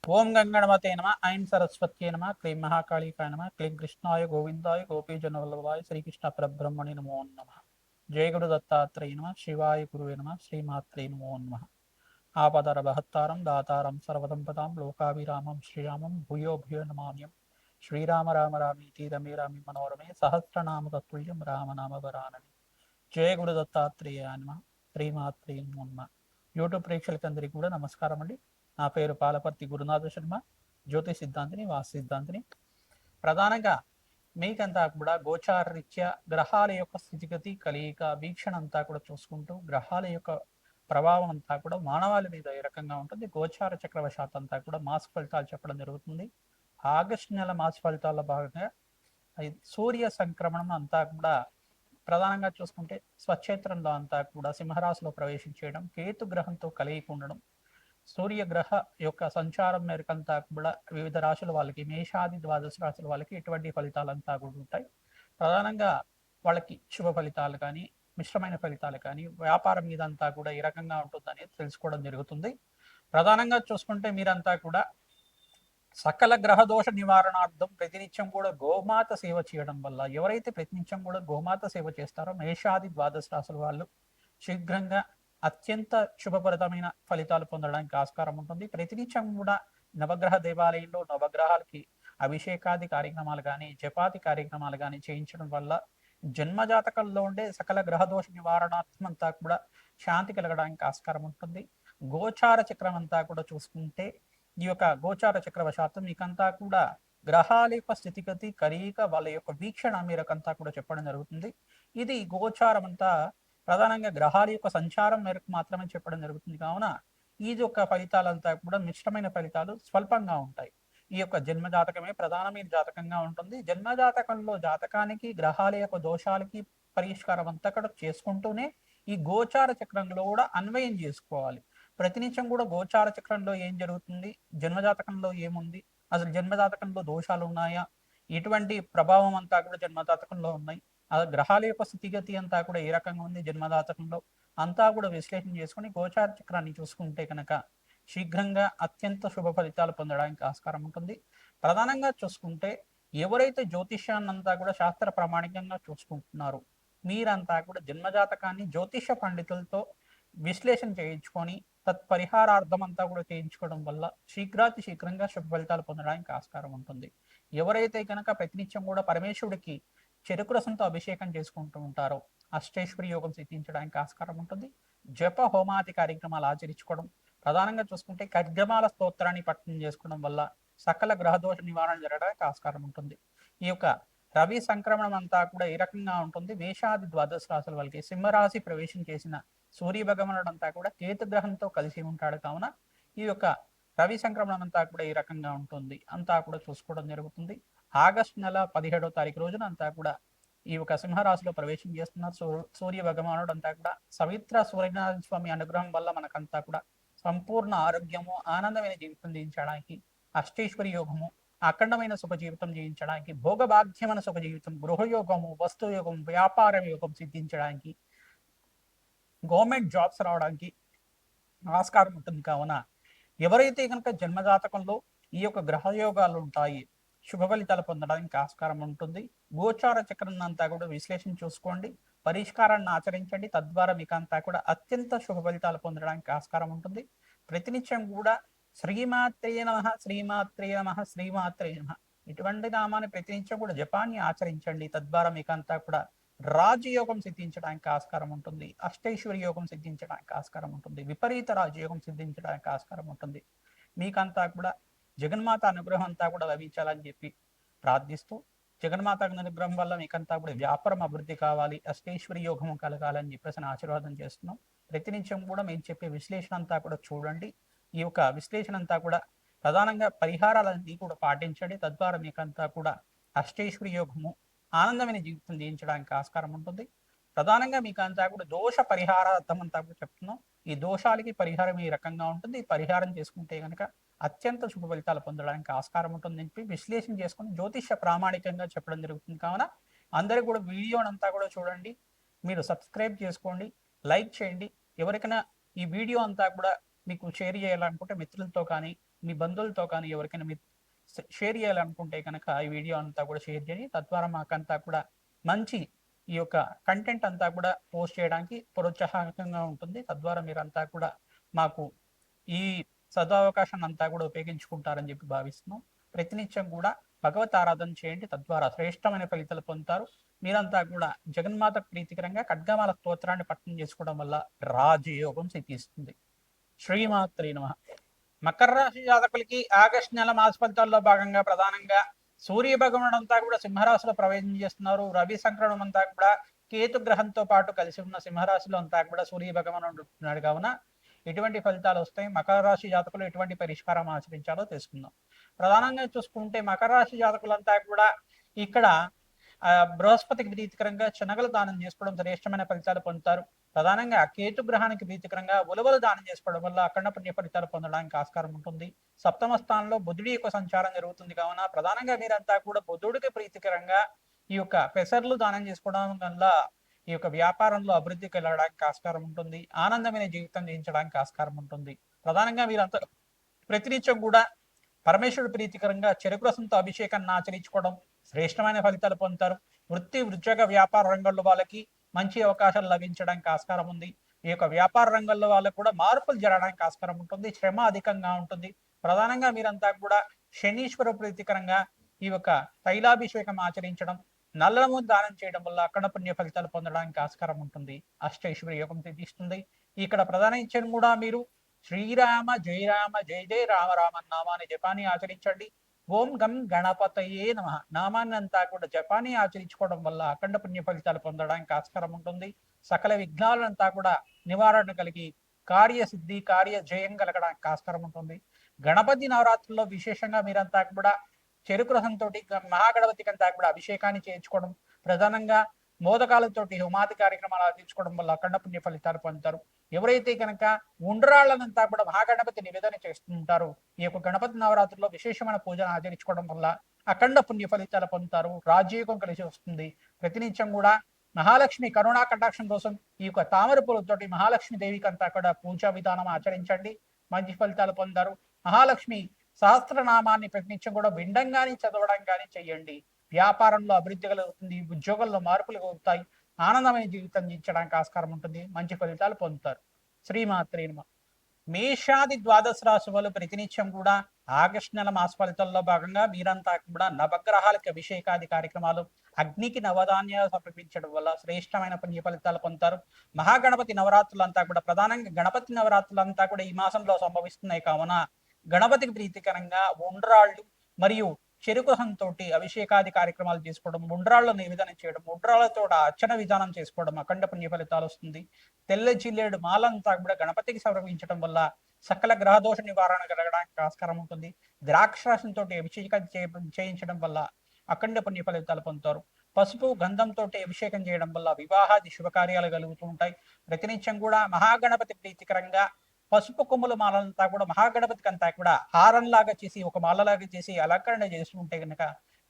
ఓం గంగణమతే నమ ఐం సరస్వత్యే నమ క్లీం మహాకాళికాయ నమ క్లీం కృష్ణాయ గోవిందాయ గోపీజనవల్లభాయ శ్రీకృష్ణ పరబ్రహ్మణి నమో నమ. జయ గురు దత్తాత్రేయ నమ శివాయ గురువే నమ శ్రీమాత్రే నమో నమ. ఆపదర బహత్తారం దాతారం సర్వదంపతాం లోకాభిరామం శ్రీరామం భూయో భూయో నమామ్యం. శ్రీరామ రామ రామీతి రమే రామి మనోరమే సహస్రనామ తత్తుల్యం రామనామ వరానని. జయ గురు దత్తాత్రేయ నమ శ్రీమాత్రే నమో నమ. యూట్యూబ్ ప్రేక్షకులందరికీ కూడా నమస్కారం అండి. నా పేరు పాలపర్తి గురునాథ శర్మ, జ్యోతిష్ సిద్ధాంతిని, వాస్తు సిద్ధాంతిని. ప్రధానంగా మీకంతా కూడా గోచారరీత్యా గ్రహాల యొక్క స్థితిగతి కలయిక వీక్షణ అంతా కూడా చూసుకుంటూ గ్రహాల యొక్క ప్రభావం అంతా కూడా మానవాళి మీద ఏ రకంగా ఉంటుంది, గోచార చక్రవశాత్ అంతా కూడా మాస ఫలితాలు చెప్పడం జరుగుతుంది. ఆగస్టు నెల మాస ఫలితాల్లో భాగంగా సూర్య సంక్రమణం అంతా కూడా ప్రధానంగా చూసుకుంటే స్వక్షేత్రంలో అంతా కూడా సింహరాశిలో ప్రవేశించేయడం, కేతు గ్రహంతో కలయిక ఉండడం, సూర్యగ్రహ యొక్క సంచారం మేరకంతా కూడా వివిధ రాశుల వాళ్ళకి, మేషాది ద్వాదశ రాశుల వాళ్ళకి ఎటువంటి ఫలితాలంతా కూడా ఉంటాయి. ప్రధానంగా వాళ్ళకి శుభ ఫలితాలు కానీ మిశ్రమైన ఫలితాలు కానీ వ్యాపారం మీద అంతా కూడా ఏ రకంగా ఉంటుందనేది తెలుసుకోవడం జరుగుతుంది. ప్రధానంగా చూసుకుంటే మీరంతా కూడా సకల గ్రహదోష నివారణార్థం ప్రతినిత్యం కూడా గోమాత సేవ చేయడం వల్ల, ఎవరైతే ప్రతినిత్యం కూడా గోమాత సేవ చేస్తారో మేషాది ద్వాదశ రాశుల వాళ్ళు శీఘ్రంగా అత్యంత శుభప్రదమైన ఫలితాలు పొందడానికి ఆస్కారం ఉంటుంది. ప్రతినిత్యం కూడా నవగ్రహ దేవాలయంలో నవగ్రహాలకి అభిషేకాది కార్యక్రమాలు కానీ జపాది కార్యక్రమాలు కానీ చేయించడం వల్ల జన్మజాతకంలో ఉండే సకల గ్రహదోష నివారణార్థం అంతా కూడా శాంతి కలగడానికి ఆస్కారం ఉంటుంది. గోచార చక్రం అంతా కూడా చూసుకుంటే ఈ యొక్క గోచార చక్రవశాత్తు మీకంతా కూడా గ్రహాల యొక్క స్థితిగతి కలయిక వాళ్ళ యొక్క వీక్షణ మేరకంతా కూడా చెప్పడం జరుగుతుంది. ఇది గోచారం అంతా ప్రధానంగా గ్రహాల యొక్క సంచారం మేరకు మాత్రమే చెప్పడం జరుగుతుంది. కావున ఈ యొక్క ఫలితాలంతా కూడా మిశ్రమైన ఫలితాలు స్వల్పంగా ఉంటాయి. ఈ యొక్క జన్మజాతకమే ప్రధానమైన జాతకంగా ఉంటుంది. జన్మజాతకంలో జాతకానికి గ్రహాల యొక్క దోషాలకి పరిష్కారం అంతా కూడా చేసుకుంటూనే ఈ గోచార చక్రంలో కూడా అన్వయం చేసుకోవాలి. ప్రతినిత్యం కూడా గోచార చక్రంలో ఏం జరుగుతుంది, జన్మజాతకంలో ఏముంది, అసలు జన్మజాతకంలో దోషాలు ఉన్నాయా, ఎటువంటి ప్రభావం అంతా కూడా జన్మజాతకంలో ఉన్నాయి, ఆ గ్రహాల యొక్క స్థితిగతి అంతా కూడా ఏ రకంగా ఉంది జన్మజాతకంలో అంతా కూడా విశ్లేషణ చేసుకుని గోచార చక్రాన్ని చూసుకుంటే కనుక శీఘ్రంగా అత్యంత శుభ ఫలితాలు పొందడానికి ఆస్కారం ఉంటుంది. ప్రధానంగా చూసుకుంటే ఎవరైతే జ్యోతిష్యాన్ని అంతా కూడా శాస్త్ర ప్రామాణికంగా చూసుకుంటున్నారో మీరంతా కూడా జన్మజాతకాన్ని జ్యోతిష పండితులతో విశ్లేషణ చేయించుకొని తత్పరిహారార్థం అంతా కూడా చేయించుకోవడం వల్ల శీఘ్రాతి శీఘ్రంగా శుభ ఫలితాలు పొందడానికి ఆస్కారం ఉంటుంది. ఎవరైతే కనుక ప్రతినిత్యం కూడా పరమేశ్వరుడికి చెరుకు రసంతో అభిషేకం చేసుకుంటూ ఉంటారో అష్టేశ్వరి యోగం సిద్ధించడానికి ఆస్కారం ఉంటుంది. జప హోమాది కార్యక్రమాలు ఆచరించుకోవడం, ప్రధానంగా చూసుకుంటే ఖడ్గమాల స్తోత్రాన్ని పఠనం చేసుకోవడం వల్ల సకల గ్రహదోష నివారణ జరగడానికి ఆస్కారం ఉంటుంది. ఈ యొక్క రవి సంక్రమణం అంతా కూడా ఏ రకంగా ఉంటుంది, మేషాది ద్వాదశ రాశుల వాళ్ళకి సింహరాశి ప్రవేశం చేసిన సూర్య భగవానుడు అంతా కూడా కేతు గ్రహంతో కలిసి ఉంటాడు. కావున ఈ యొక్క రవి సంక్రమణం అంతా కూడా ఈ రకంగా ఉంటుంది అంతా కూడా చూసుకోవడం జరుగుతుంది. ఆగస్టు నెల 17వ తారీఖు రోజున అంతా కూడా ఈ యొక్క సింహరాశిలో ప్రవేశం చేస్తున్నారు సూర్య భగవానుడు అంతా కూడా. సవిత్ర సూర్యనారాయణ స్వామి అనుగ్రహం వల్ల మనకంతా కూడా సంపూర్ణ ఆరోగ్యము, ఆనందమైన జీవితం జీవించడానికి, అష్టేశ్వరి యోగము, అఖండమైన సుఖ జీవితం జీవించడానికి, భోగభాగ్యమైన సుఖ జీవితం, గృహయోగము, వస్తుయోగం, వ్యాపార యోగం సిద్ధించడానికి, గవర్నమెంట్ జాబ్స్ రావడానికి ఆస్కారం ఉంటుంది. కావున ఎవరైతే కనుక జన్మజాతకంలో ఈ యొక్క గ్రహయోగాలు ఉంటాయి శుభ ఫలితాలు పొందడానికి ఆస్కారం ఉంటుంది. గోచార చక్రం అంతా కూడా విశ్లేషణ చూసుకోండి, పరిష్కారాన్ని ఆచరించండి. తద్వారా మీకు అంతా కూడా అత్యంత శుభ ఫలితాలు పొందడానికి ఆస్కారం ఉంటుంది. ప్రతినిత్యం కూడా శ్రీమాత్రే నమః శ్రీమాత్రే నమః శ్రీమాత్రే నమః ఇటువంటి నామాన్ని ప్రతినిత్యం కూడా జపాన్ని ఆచరించండి. తద్వారా మీకు అంతా కూడా రాజయోగం సిద్ధించడానికి ఆస్కారం ఉంటుంది, అష్టైశ్వర్య యోగం సిద్ధించడానికి ఆస్కారం ఉంటుంది, విపరీత రాజయోగం సిద్ధించడానికి ఆస్కారం ఉంటుంది. మీకంతా కూడా జగన్మాత అనుగ్రహం అంతా కూడా లభించాలని చెప్పి ప్రార్థిస్తూ, జగన్మాత అనుగ్రహం వల్ల మీకంతా కూడా వ్యాపారం అభివృద్ధి కావాలి, అష్టైశ్వర్య యోగం కలగాలని చెప్పేసి ఆశీర్వాదం చేస్తున్నాం. ప్రతినిత్యం కూడా మేము చెప్పే విశ్లేషణ అంతా కూడా చూడండి. ఈ యొక్క విశ్లేషణ అంతా కూడా ప్రధానంగా పరిహారాలన్నీ కూడా పాటించండి. తద్వారా మీకంతా కూడా అష్టైశ్వర్య యోగము, ఆనందమైన జీవితం జీవించడానికి ఆస్కారం ఉంటుంది. ప్రధానంగా మీకు అంతా కూడా దోష పరిహారార్థం అంతా కూడా చెప్తున్నాం. ఈ దోషాలకి పరిహారం ఈ రకంగా ఉంటుంది. పరిహారం చేసుకుంటే కనుక అత్యంత శుభ ఫలితాలు పొందడానికి ఆస్కారం ఉంటుందని చెప్పి విశ్లేషణ చేసుకుని జ్యోతిష ప్రామాణికంగా చెప్పడం జరుగుతుంది. కావున అందరూ కూడా వీడియోనంతా కూడా చూడండి, మీరు సబ్స్క్రైబ్ చేసుకోండి, లైక్ చేయండి. ఎవరికైనా ఈ వీడియో అంతా కూడా మీకు షేర్ చేయాలనుకుంటే మిత్రులతో కానీ మీ బంధువులతో కానీ ఎవరికైనా మీరు షేర్ చేయాలనుకుంటే కనుక ఈ వీడియో అంతా కూడా షేర్ చేయండి. తద్వారా మాకంతా కూడా మంచి ఈ యొక్క కంటెంట్ అంతా కూడా పోస్ట్ చేయడానికి ప్రోత్సాహకంగా ఉంటుంది. తద్వారా మీరంతా కూడా మాకు ఈ సదవకాశాన్ని అంతా కూడా ఉపయోగించుకుంటారని చెప్పి భావిస్తున్నాం. ప్రతినిత్యం కూడా భగవత్ ఆరాధన చేయండి. తద్వారా శ్రేష్టమైన ఫలితాలు పొందుతారు. మీరంతా కూడా జగన్మాత ప్రీతికరంగా ఖడ్గమాల స్తోత్రాన్ని పఠనం చేసుకోవడం వల్ల రాజయోగం సిద్ధిస్తుంది. శ్రీమాత్రే నమః. మకర రాశి జాతకులకి ఆగస్టు నెల మాస ఫలితాల్లో భాగంగా ప్రధానంగా సూర్య భగవానుడు అంతా కూడా సింహరాశిలో ప్రవేశం చేస్తున్నారు. రవి సంక్రమణం అంతా కూడా కేతు గ్రహంతో పాటు కలిసి ఉన్న సింహరాశిలో అంతా కూడా సూర్య భగవానుడు ఉంటున్నాడు. కావున ఎటువంటి ఫలితాలు వస్తాయి, మకర రాశి జాతకులు ఎటువంటి పరిష్కారం ఆచరించాలో తెలుసుకుందాం. ప్రధానంగా చూసుకుంటే మకర రాశి జాతకులంతా కూడా ఇక్కడ బృహస్పతికి ప్రీతికరంగా శనగలు దానం చేసుకోవడం శ్రేష్టమైన ఫలితాలు పొందుతారు. ప్రధానంగా కేతు గ్రహానికి ప్రీతికరంగా ఉలవలు దానం చేసుకోవడం వల్ల అఖండ పుణ్య ఫలితాలు పొందడానికి ఆస్కారం ఉంటుంది. సప్తమ స్థానంలో బుధుడి యొక్క సంచారం జరుగుతుంది. కావున ప్రధానంగా మీరంతా కూడా బుధుడికి ప్రీతికరంగా ఈ యొక్క పెసర్లు దానం చేసుకోవడం వల్ల ఈ యొక్క వ్యాపారంలో అభివృద్ధికి వెళ్ళడానికి ఆస్కారం ఉంటుంది. ఆనందమైన జీవితం జీవించడానికి ఆస్కారం ఉంటుంది. ప్రధానంగా మీరంతా ప్రతినిత్యం కూడా పరమేశ్వరుడు ప్రీతికరంగా చెరుకు రసంతో అభిషేకాన్ని ఆచరించుకోవడం శ్రేష్టమైన ఫలితాలు పొందుతారు. వృత్తి ఉద్యోగ వ్యాపార రంగంలో వాళ్ళకి మంచి అవకాశాలు లభించడానికి ఆస్కారం ఉంది. ఈ యొక్క వ్యాపార రంగంలో వాళ్ళకు కూడా మార్పులు జరగడానికి ఆస్కారం ఉంటుంది. శ్రమ అధికంగా ఉంటుంది. ప్రధానంగా మీరంతా కూడా శనీశ్వర ప్రీతికరంగా ఈ యొక్క తైలాభిషేకం ఆచరించడం, నల్లము దానం చేయడం వల్ల అఖండ పుణ్య ఫలితాలు పొందడానికి ఆస్కారం ఉంటుంది. అష్టైశ్వర్య యోగం సిద్ధిస్తుంది. ఇక్కడ ప్రధానించడం కూడా మీరు శ్రీరామ జయ రామ జయ జయ రామ రామ నామాన్ని జపాన్ని ఆచరించండి. ఓం గం గణపతయే నమః నామాన్ని అంతా కూడా జపాన్ని ఆచరించుకోవడం వల్ల అఖండ పుణ్య ఫలితాలు పొందడానికి ఆస్కారం ఉంటుంది. సకల విఘ్నాలంతా కూడా నివారణ కలిగి కార్యసిద్ధి కార్య జయం కలగడానికి ఆస్కారం ఉంటుంది. గణపతి నవరాత్రుల్లో విశేషంగా మీరంతా కూడా చెరుకు రసంతో మహాగణపతికి అంతా కూడా అభిషేకాన్ని చేయించుకోవడం, ప్రధానంగా మోదకాలతోటి హోమాది కార్యక్రమాలు ఆచరించుకోవడం వల్ల అఖండ పుణ్య ఫలితాలు పొందుతారు. ఎవరైతే కనుక ఉండ్రాళ్ళనంతా కూడా మహాగణపతి నివేదన చేస్తుంటారో ఈ యొక్క గణపతి నవరాత్రుల్లో విశేషమైన పూజను ఆచరించుకోవడం వల్ల అఖండ పుణ్య ఫలితాలు పొందుతారు. రాజయోగం కలిసి వస్తుంది. ప్రతినిత్యం కూడా మహాలక్ష్మి కరుణా కటాక్షం కోసం ఈ యొక్క తామర పూలతోటి మహాలక్ష్మి దేవికి అంతా కూడా పూజా విధానం ఆచరించండి. మంచి ఫలితాలు పొందారు. మహాలక్ష్మి సహస్రనామాన్ని ప్రతినిత్యం కూడా వినడం కానీ చదవడం కానీ చెయ్యండి. వ్యాపారంలో అభివృద్ధి కలుగుతుంది. ఉద్యోగంలో మార్పులు కలుగుతాయి. ఆనందమైన జీవితం జీవించడానికి ఆస్కారం ఉంటుంది. మంచి ఫలితాలు పొందుతారు. శ్రీమాత్రే నమః. మేషాది ద్వాదశ రాశి వాళ్ళు ప్రతినిత్యం కూడా ఆగస్టు నెల మాస ఫలితాల్లో భాగంగా మీరంతా కూడా నవగ్రహాలకి అభిషేకాది కార్యక్రమాలు, అగ్నికి నవధాన్యాలు సమర్పించడం వల్ల శ్రేష్టమైన పుణ్య ఫలితాలు పొందుతారు. మహాగణపతి నవరాత్రులంతా కూడా ప్రధానంగా గణపతి నవరాత్రులంతా కూడా ఈ మాసంలో సంభవిస్తున్నాయి. కావున గణపతికి ప్రీతికరంగా ఉండ్రాళ్ళు మరియు చెరుకు రసంతోటి అభిషేకాది కార్యక్రమాలు చేసుకోవడం, ఉండ్రాళ్ళ నివేదన చేయడం, ఉండ్రాళ్లతో అర్చన విధానం చేసుకోవడం అఖండ పుణ్య ఫలితాలు వస్తుంది. తెల్ల జిల్లేడు మాలంతా కూడా గణపతికి సమర్పించడం వల్ల సకల గ్రహదోష నివారణ కలగడానికి ఆస్కారం ఉంటుంది. ద్రాక్షరసంతో అభిషేకం చేయించడం వల్ల అఖండ పుణ్య ఫలితాలు పొందుతారు. పసుపు గంధంతో అభిషేకం చేయడం వల్ల వివాహాది శుభకార్యాలు కలుగుతూ ఉంటాయి. ప్రతినిత్యం కూడా మహాగణపతి ప్రీతికరంగా పసుపు కొమ్ముల మాలంతా కూడా మహాగణపతికి అంతా కూడా హారంలాగా చేసి ఒక మాలలాగా చేసి అలంకరణ చేస్తుంటే కనుక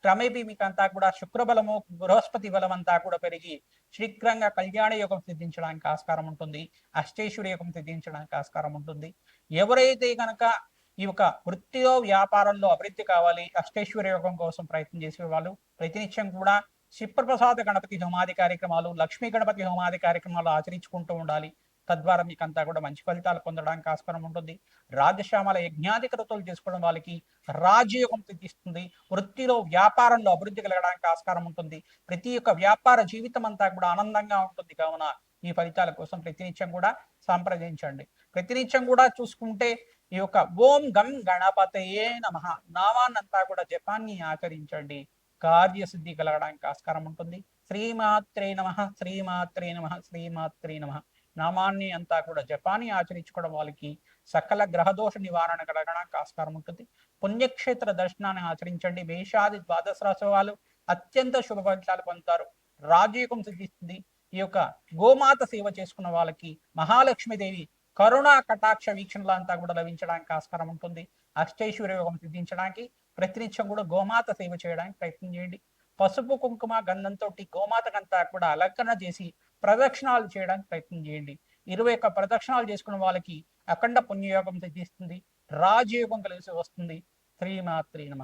క్రమేపీ మీకు అంతా కూడా శుక్రబలము బృహస్పతి బలం అంతా కూడా పెరిగి శీఘ్రంగా కళ్యాణ యోగం సిద్ధించడానికి ఆస్కారం ఉంటుంది. అష్టైశ్వర్య యోగం సిద్ధించడానికి ఆస్కారం ఉంటుంది. ఎవరైతే కనుక ఈ యొక్క వృత్తిలో వ్యాపారంలో అభివృద్ధి కావాలి, అష్టైశ్వర్య యోగం కోసం ప్రయత్నం చేసే వాళ్ళు ప్రతినిత్యం కూడా శిప్రప్రసాద గణపతి హోమాది కార్యక్రమాలు, లక్ష్మీ గణపతి హోమాది కార్యక్రమాలు ఆచరించుకుంటూ ఉండాలి. తద్వారా మీకు అంతా కూడా మంచి ఫలితాలు పొందడానికి ఆస్కారం ఉంటుంది. రాజశ్యామల యజ్ఞాధికృతులు చేసుకోవడం వాళ్ళకి రాజయోగం సిద్ధిస్తుంది. వృత్తిలో వ్యాపారంలో అభివృద్ధి కలగడానికి ఆస్కారం ఉంటుంది. ప్రతి ఒక్క వ్యాపార జీవితం అంతా కూడా ఆనందంగా ఉంటుంది. కావున ఈ ఫలితాల కోసం ప్రతినిత్యం కూడా సంప్రదించండి. ప్రతినిత్యం కూడా చూసుకుంటే ఈ యొక్క ఓం గం గణపతయే నమః నామాన్నంతా కూడా జపాన్ని ఆచరించండి. కార్యసిద్ధి కలగడానికి ఆస్కారం ఉంటుంది. శ్రీమాత్రే నమః శ్రీమాత్రే నమః శ్రీమాత్రే నమః నామాన్ని అంతా కూడా జపాన్ని ఆచరించుకోవడం వాళ్ళకి సకల గ్రహదోష నివారణ కలగడానికి ఆస్కారం ఉంటుంది. పుణ్యక్షేత్ర దర్శనాన్ని ఆచరించండి. మేషాది ద్వాదశ రాశి వాళ్ళు అత్యంత శుభ ఫలితాలు పొందుతారు. రాజయోగం సిద్ధిస్తుంది. ఈ యొక్క గోమాత సేవ చేసుకున్న వాళ్ళకి మహాలక్ష్మీదేవి కరుణా కటాక్ష వీక్షణలు అంతా కూడా లభించడానికి ఆస్కారం ఉంటుంది. అష్టైశ్వర్య యోగం సిద్ధించడానికి ప్రతినిత్యం కూడా గోమాత సేవ చేయడానికి ప్రయత్నం చేయండి. పసుపు కుంకుమ గంధంతో గోమాతకంతా కూడా అలంకరణ చేసి ప్రదక్షిణాలు చేయడానికి ప్రయత్నం చేయండి. 21 ప్రదక్షిణాలు చేసుకున్న వాళ్ళకి అఖండ పుణ్యయోగం సిద్ధిస్తుంది. రాజయోగం కలిసి వస్తుంది. శ్రీమాత్రే నమ.